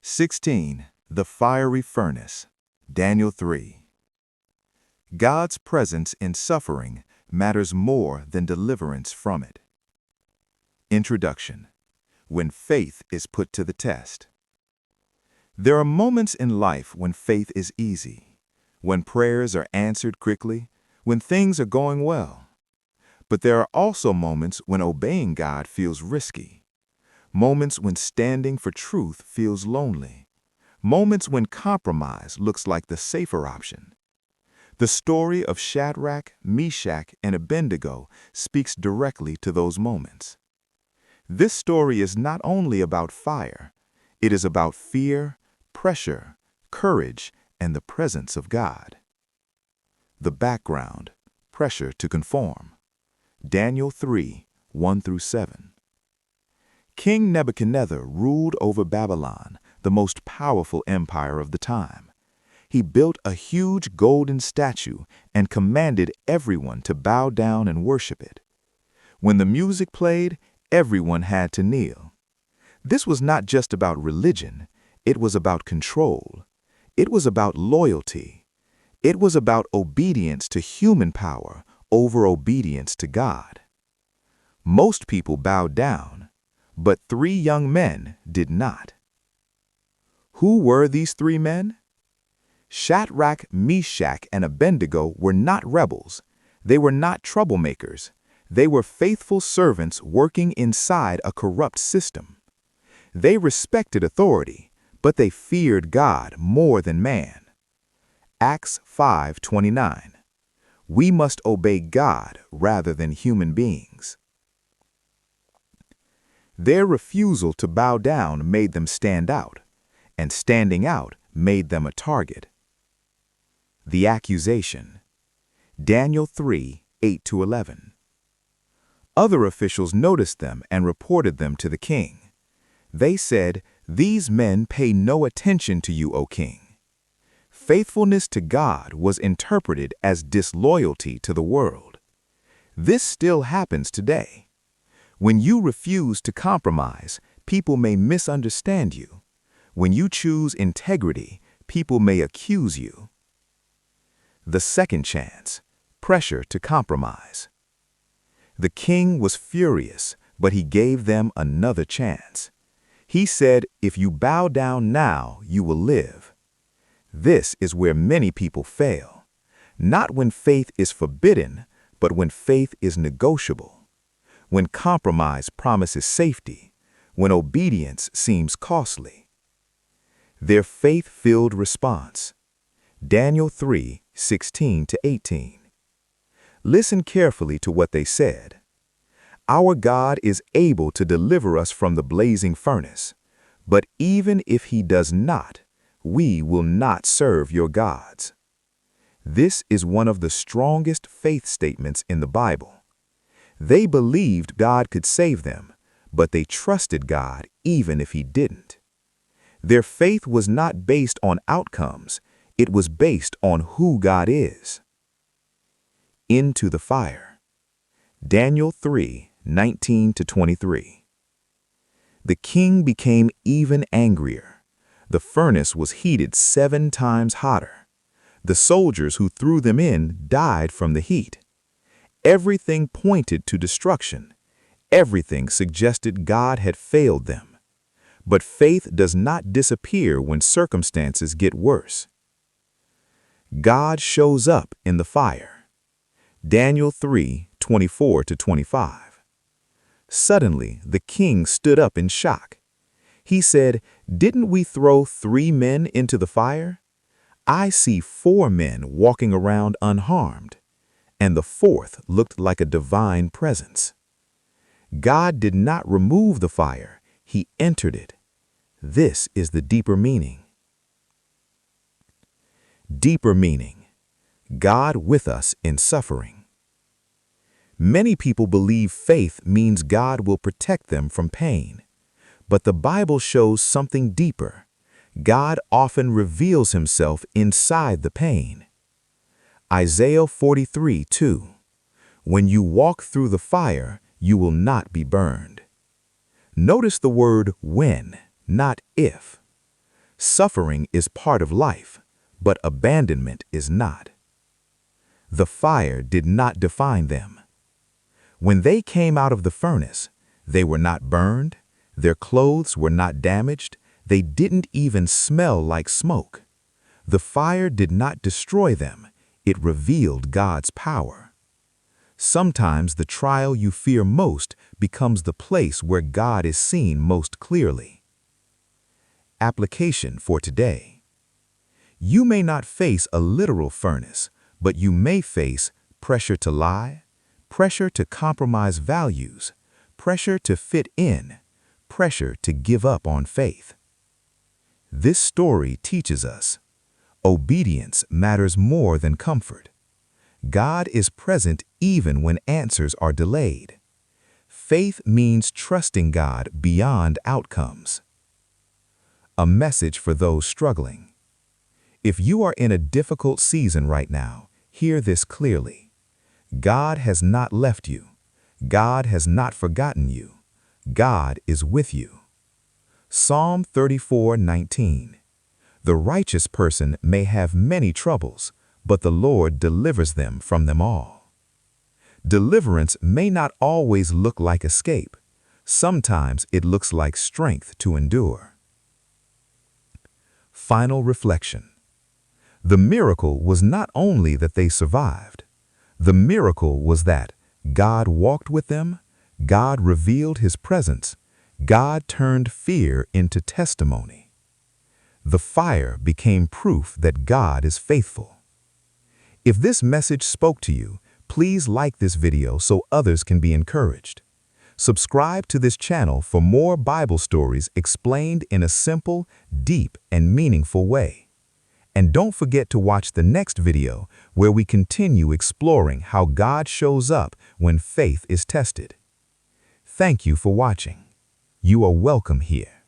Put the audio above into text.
16. The fiery furnace. Daniel 3. God's presence in suffering matters more than deliverance from it. Introduction. When faith is put to the test. There are moments in life when faith is easy, when prayers are answered quickly, when things are going well. But there are also moments when obeying God feels risky. Moments when standing for truth feels lonely. Moments when compromise looks like the safer option. The story of Shadrach, Meshach, and Abednego speaks directly to those moments. This story is not only about fire, it is about fear, pressure, courage, and the presence of God. The background: pressure to conform. Daniel 3, 1-7. King Nebuchadnezzar ruled over Babylon, the most powerful empire of the time. He built a huge golden statue and commanded everyone to bow down and worship it. When the music played, everyone had to kneel. This was not just about religion, it was about control. It was about loyalty. It was about obedience to human power over obedience to God. Most people bowed down, but 3 young men did not. Who were these 3 men? Shadrach, Meshach, and Abednego were not rebels. They were not troublemakers. They were faithful servants working inside a corrupt system. They respected authority, but they feared God more than man. Acts 5:29. We must obey God rather than human beings. Their refusal to bow down made them stand out, and standing out made them a target. The accusation. Daniel 3, 8-11. Other officials noticed them and reported them to the king. They said, "These men pay no attention to you, O king." Faithfulness to God was interpreted as disloyalty to the world. This still happens today. When you refuse to compromise, people may misunderstand you. When you choose integrity, people may accuse you. The second chance: pressure to compromise. The king was furious, but he gave them another chance. He said, "If you bow down now, you will live." This is where many people fail. Not when faith is forbidden, but when faith is negotiable. When compromise promises safety, when obedience seems costly. Their faith-filled response. Daniel 3, 16-18. Listen carefully to what they said. Our God is able to deliver us from the blazing furnace, but even if he does not, we will not serve your gods. This is one of the strongest faith statements in the Bible. They believed God could save them, but they trusted God even if he didn't. Their faith was not based on outcomes, it was based on who God is. Into the fire. Daniel 3, 19-23. The king became even angrier. The furnace was heated 7 times hotter. The soldiers who threw them in died from the heat. Everything pointed to destruction. Everything suggested God had failed them. But faith does not disappear when circumstances get worse. God shows up in the fire. Daniel 3, 24-25. Suddenly, the king stood up in shock. He said, "Didn't we throw 3 men into the fire? I see 4 men walking around unharmed, and the 4th looked like a divine presence." God did not remove the fire, he entered it. This is the deeper meaning. Deeper meaning: God with us in suffering. Many people believe faith means God will protect them from pain. But the Bible shows something deeper. God often reveals himself inside the pain. Isaiah 43:2. When you walk through the fire, you will not be burned. Notice the word when, not if. Suffering is part of life, but abandonment is not. The fire did not define them. When they came out of the furnace, they were not burned, their clothes were not damaged, they didn't even smell like smoke. The fire did not destroy them, it revealed God's power. Sometimes the trial you fear most becomes the place where God is seen most clearly. Application for today. You may not face a literal furnace, but you may face pressure to lie, pressure to compromise values, pressure to fit in, pressure to give up on faith. This story teaches us, obedience matters more than comfort. God is present even when answers are delayed. Faith means trusting God beyond outcomes. A message for those struggling. If you are in a difficult season right now, hear this clearly. God has not left you. God has not forgotten you. God is with you. Psalm 34:19. The righteous person may have many troubles, but the Lord delivers them from them all. Deliverance may not always look like escape. Sometimes it looks like strength to endure. Final reflection. The miracle was not only that they survived. The miracle was that God walked with them, God revealed His presence, God turned fear into testimony. The fire became proof that God is faithful. If this message spoke to you, please like this video so others can be encouraged. Subscribe to this channel for more Bible stories explained in a simple, deep, and meaningful way. And don't forget to watch the next video where we continue exploring how God shows up when faith is tested. Thank you for watching. You are welcome here.